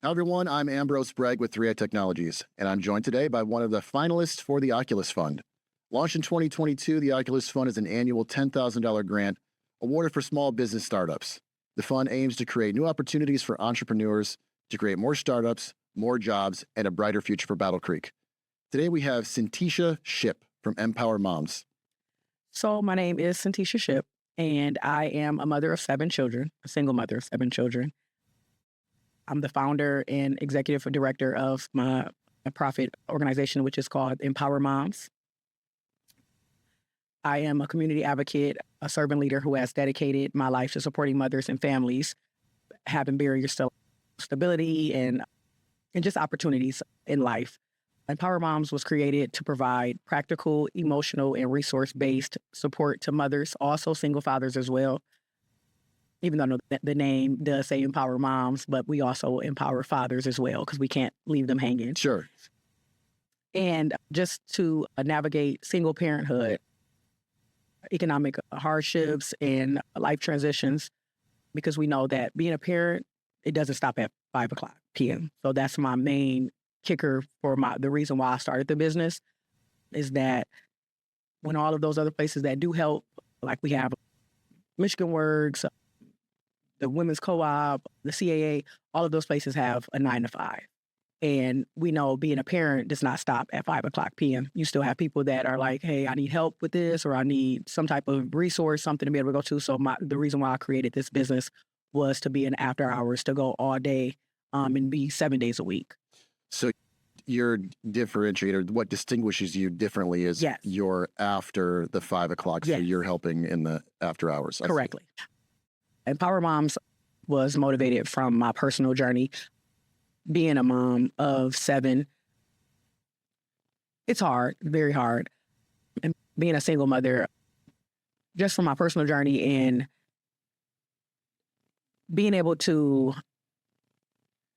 Hi, everyone. I'm Ambrose Bragg with 3i Technologies, and I'm joined today by one of the finalists for the Oculus Fund. Launched in 2022, the Oculus Fund is an annual $10,000 grant awarded for small business startups. The fund aims to create new opportunities for entrepreneurs to create more startups, more jobs, and a brighter future for Battle Creek. Today, we have Cyntisha Ship from EmpowerMoms. So my name is Cyntisha Ship, and I am a mother of 7 children, a single mother of 7 children. I'm the founder and executive director of my nonprofit organization, which is called EmpowerMoms. I am a community advocate, a servant leader who has dedicated my life to supporting mothers and families, having barriers to stability and just opportunities in life. EmpowerMoms was created to provide practical, emotional, and resource-based support to mothers, also single fathers as well. Even though the name does say Empower Moms, but we also empower fathers as well because we can't leave them hanging. Sure. And just to navigate single parenthood, economic hardships, and life transitions, because we know that being a parent, it doesn't stop at 5 o'clock p.m. So that's my main kicker for the reason why I started the business, is that when all of those other places that do help, like we have Michigan Works, the Women's Co-op, the CAA, all of those places have a 9 to 5. And we know being a parent does not stop at 5 o'clock p.m. You still have people that are like, hey, I need help with this, or I need some type of resource, something to be able to go to. So the reason why I created this business was to be an after hours, to go all day and be 7 days a week. So your differentiator, what distinguishes you differently is you're after the 5 o'clock, so you're helping in the after hours. Correctly. Empower Moms was motivated from my personal journey. Being a mom of 7, it's hard, very hard. And being a single mother, just from my personal journey and being able to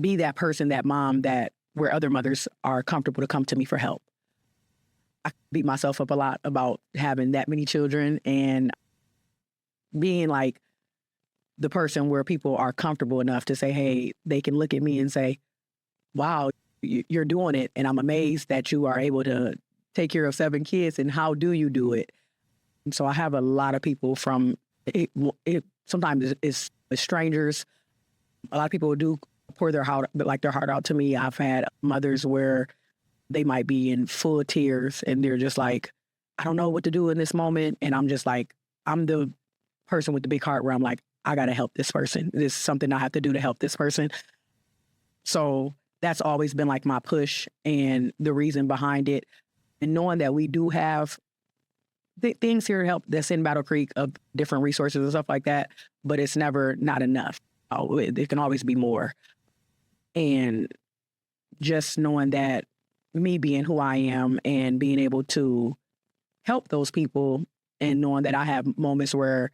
be that person, that mom, that where other mothers are comfortable to come to me for help. I beat myself up a lot about having that many children and being like the person where people are comfortable enough to say, hey, they can look at me and say, wow, you're doing it. And I'm amazed that you are able to take care of 7 kids. And how do you do it? And so I have a lot of people from it sometimes it's strangers. A lot of people do pour their heart out to me. I've had mothers where they might be in full tears and they're just like, I don't know what to do in this moment. And I'm just like, I'm the person with the big heart where I'm like, I got to help this person. This is something I have to do to help this person. So that's always been like my push and the reason behind it. And knowing that we do have things here to help that's in Battle Creek of different resources and stuff like that, but it's never not enough. There can always be more. And just knowing that me being who I am and being able to help those people and knowing that I have moments where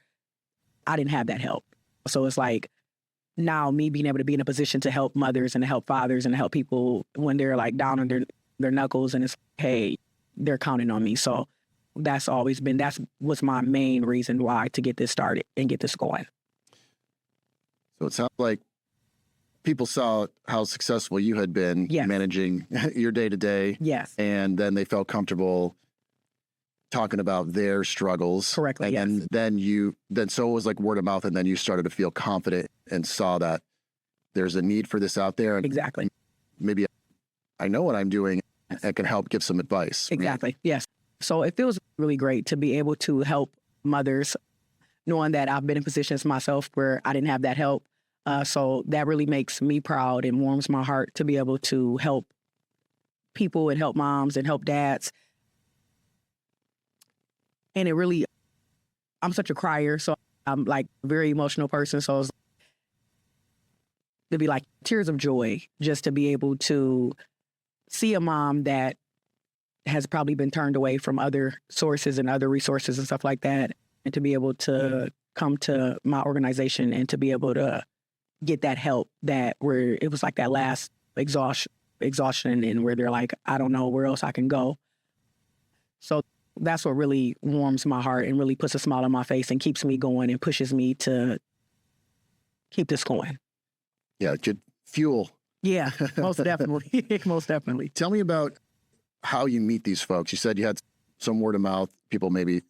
I didn't have that help. So it's like now me being able to be in a position to help mothers and to help fathers and to help people when they're like down on their knuckles and it's, hey, they're counting on me. So that's was my main reason why to get this started and get this going. So it sounds like people saw how successful you had been managing your day-to-day. Yes. And then they felt comfortable talking about their struggles. Correctly. And then so it was like word of mouth, and then you started to feel confident and saw that there's a need for this out there. And exactly. Maybe I know what I'm doing and can help give some advice. Exactly. Right? Yes. So it feels really great to be able to help mothers, knowing that I've been in positions myself where I didn't have that help. So that really makes me proud and warms my heart to be able to help people and help moms and help dads. And it really, I'm such a crier, so I'm like a very emotional person. So it'd be like tears of joy just to be able to see a mom that has probably been turned away from other sources and other resources and stuff like that. And to be able to come to my organization and to be able to get that help that where it was like that last exhaustion and where they're like, I don't know where else I can go. So that's what really warms my heart and really puts a smile on my face and keeps me going and pushes me to keep this going. Yeah, it could fuel Yeah, most definitely. Most definitely. Tell me about how you meet these folks. You said you had some word of mouth, people maybe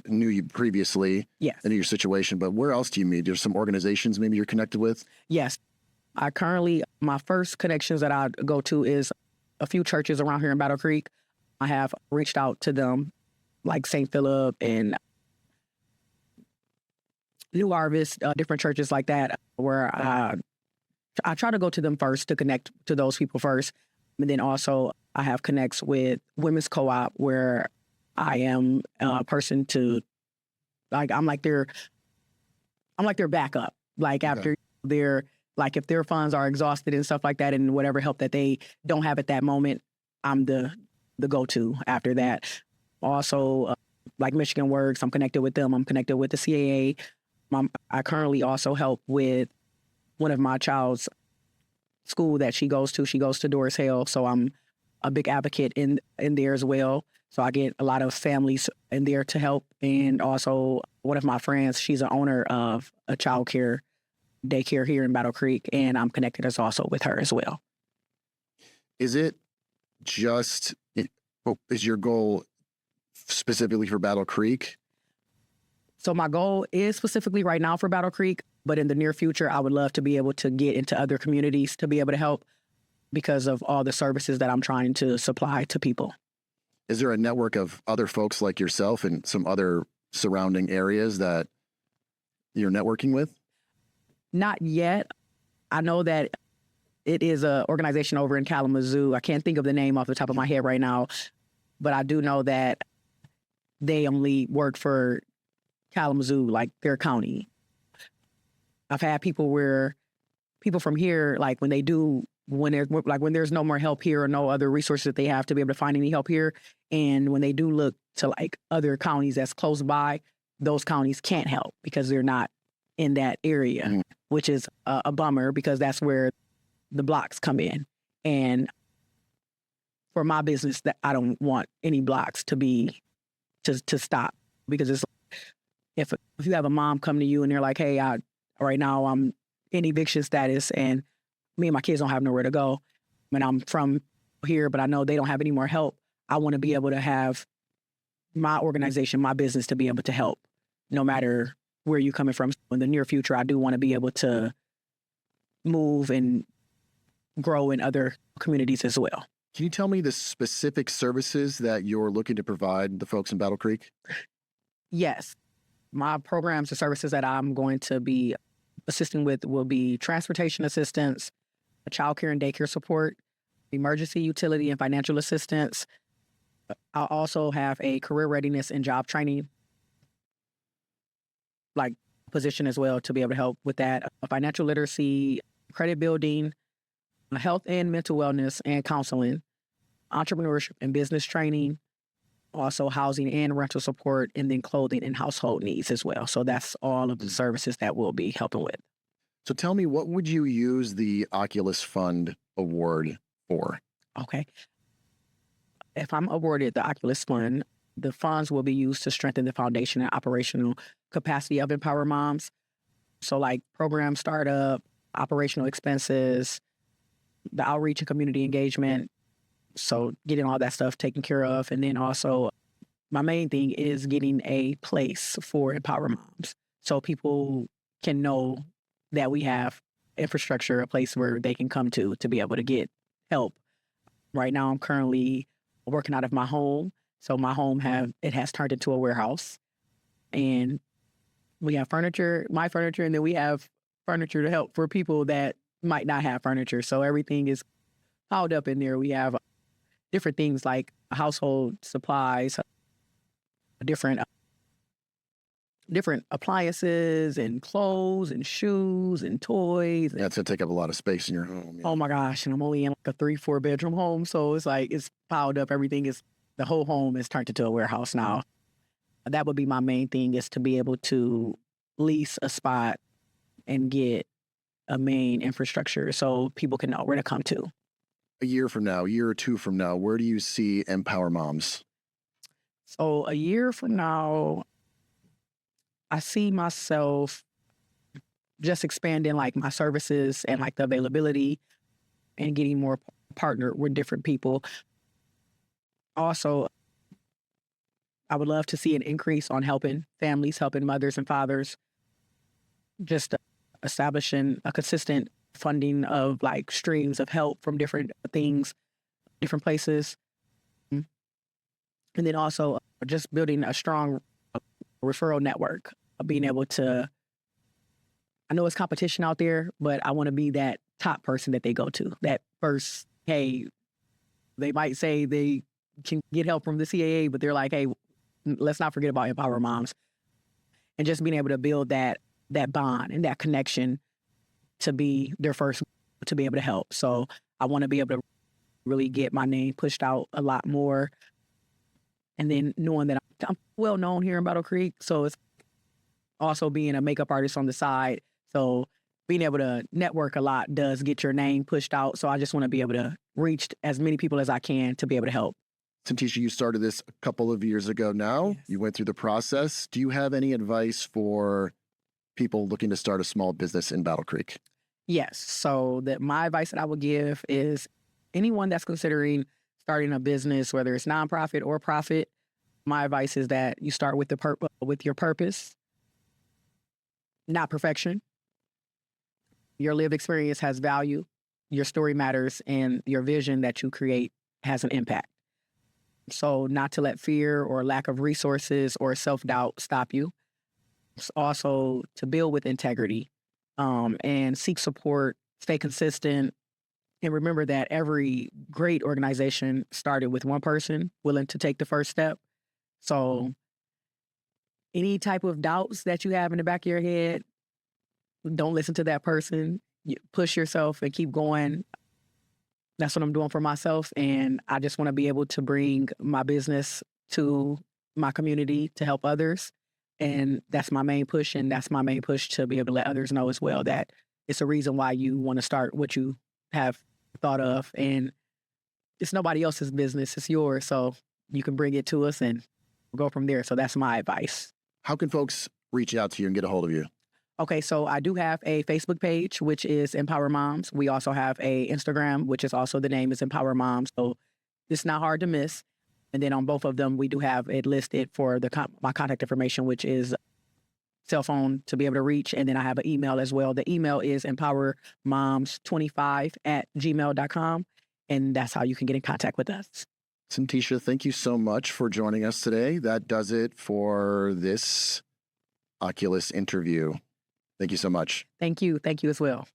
knew you previously, Yes. and knew your situation, but where else do you meet? There's some organizations maybe you're connected with? Yes. My first connections that I go to is a few churches around here in Battle Creek. I have reached out to them, like St. Philip and New Harvest, different churches like that, where I try to go to them first to connect to those people first. And then also I have connects with Women's Co-op, where I am a person to, like, I'm like their backup. Like after their, like if their funds are exhausted and stuff like that, and whatever help that they don't have at that moment, I'm the go-to after that. Also, like Michigan Works, I'm connected with them. I'm connected with the CAA. I currently also help with one of my child's school that she goes to. She goes to Doris Hale, so I'm a big advocate in there as well. So I get a lot of families in there to help. And also one of my friends, she's an owner of a child care daycare here in Battle Creek, and I'm connected as also with her as well. Is it just, is your goal specifically for Battle Creek? So my goal is specifically right now for Battle Creek, but in the near future, I would love to be able to get into other communities to be able to help because of all the services that I'm trying to supply to people. Is there a network of other folks like yourself in some other surrounding areas that you're networking with? Not yet. I know that it is an organization over in Kalamazoo. I can't think of the name off the top of my head right now, but I do know that they only work for Kalamazoo, like their county. I've had people from here, like when there's no more help here or no other resources that they have to be able to find any help here, and when they do look to like other counties that's close by, those counties can't help because they're not in that area, which is a bummer because that's where the blocks come in. And for my business, that I don't want any blocks to stop, because it's if you have a mom come to you and they're like, hey, right now I'm in eviction status and me and my kids don't have nowhere to go, and I'm from here, but I know they don't have any more help. I want to be able to have my organization, my business, to be able to help no matter where you're coming from. In the near future, I do want to be able to move and grow in other communities as well. Can you tell me the specific services that you're looking to provide the folks in Battle Creek? Yes. My programs and services that I'm going to be assisting with will be transportation assistance, child care and daycare support, emergency utility and financial assistance. I'll also have a career readiness and job training like position as well to be able to help with that. Financial literacy, credit building, health and mental wellness and counseling, entrepreneurship and business training, also housing and rental support, and then clothing and household needs as well. So that's all of the services that we'll be helping with. So tell me, what would you use the Oculus Fund award for? Okay. If I'm awarded the Oculus Fund, the funds will be used to strengthen the foundation and operational capacity of EmpowerMoms. So like program startup, operational expenses, the outreach and community engagement. So getting all that stuff taken care of. And then also my main thing is getting a place for EmpowerMoms so people can know that we have infrastructure, a place where they can come to be able to get help. Right now, I'm currently working out of my home. So my home has turned into a warehouse, and we have my furniture, and then we have furniture to help for people that might not have furniture. So everything is piled up in there. We have different things like household supplies, different appliances and clothes and shoes and toys. Yeah, it's going to take up a lot of space in your home. Yeah. Oh my gosh. And I'm only in like a 3-4 bedroom home. So it's like, it's piled up. The whole home is turned into a warehouse now. That would be my main thing, is to be able to lease a spot and get a main infrastructure so people can know where to come to. A year or two from now, where do you see EmpowerMoms? So a year from now, I see myself just expanding like my services and like the availability and getting more partnered with different people. Also, I would love to see an increase on helping families, helping mothers and fathers, just establishing a consistent funding of like streams of help from different things, different places. And then also just building a strong referral network, being able to, I know it's competition out there, but I want to be that top person that they go to, that first, hey, they might say they can get help from the CAA, but they're like, hey, let's not forget about EmpowerMoms. And just being able to build that bond and that connection to be their first, to be able to help. So I want to be able to really get my name pushed out a lot more. And then knowing that I'm well known here in Battle Creek. So it's also being a makeup artist on the side. So being able to network a lot does get your name pushed out. So I just want to be able to reach as many people as I can to be able to help. Cyntisha, you started this a couple of years ago now. Yes. You went through the process. Do you have any advice for people looking to start a small business in Battle Creek? Yes. So my advice that I would give is anyone that's considering starting a business, whether it's nonprofit or profit, my advice is that you start with with your purpose, not perfection. Your lived experience has value, your story matters, and your vision that you create has an impact. So not to let fear or lack of resources or self-doubt stop you. It's also to build with integrity, and seek support, stay consistent, and remember that every great organization started with one person willing to take the first step. So any type of doubts that you have in the back of your head, don't listen to that person. You push yourself and keep going. That's what I'm doing for myself. And I just want to be able to bring my business to my community to help others. And that's my main push. And that's my main push to be able to let others know as well that it's a reason why you want to start what you have thought of. And it's nobody else's business. It's yours. So you can bring it to us and go from there. So that's my advice. How can folks reach out to you and get a hold of you? Okay, so I do have a Facebook page, which is EmpowerMoms. We also have a Instagram, which is also the name is EmpowerMoms. So it's not hard to miss. And then on both of them, we do have it listed for my contact information, which is cell phone to be able to reach. And then I have an email as well. The email is empowermoms25@gmail.com. And that's how you can get in contact with us. Cyntisha, thank you so much for joining us today. That does it for this Oculus interview. Thank you so much. Thank you. Thank you as well.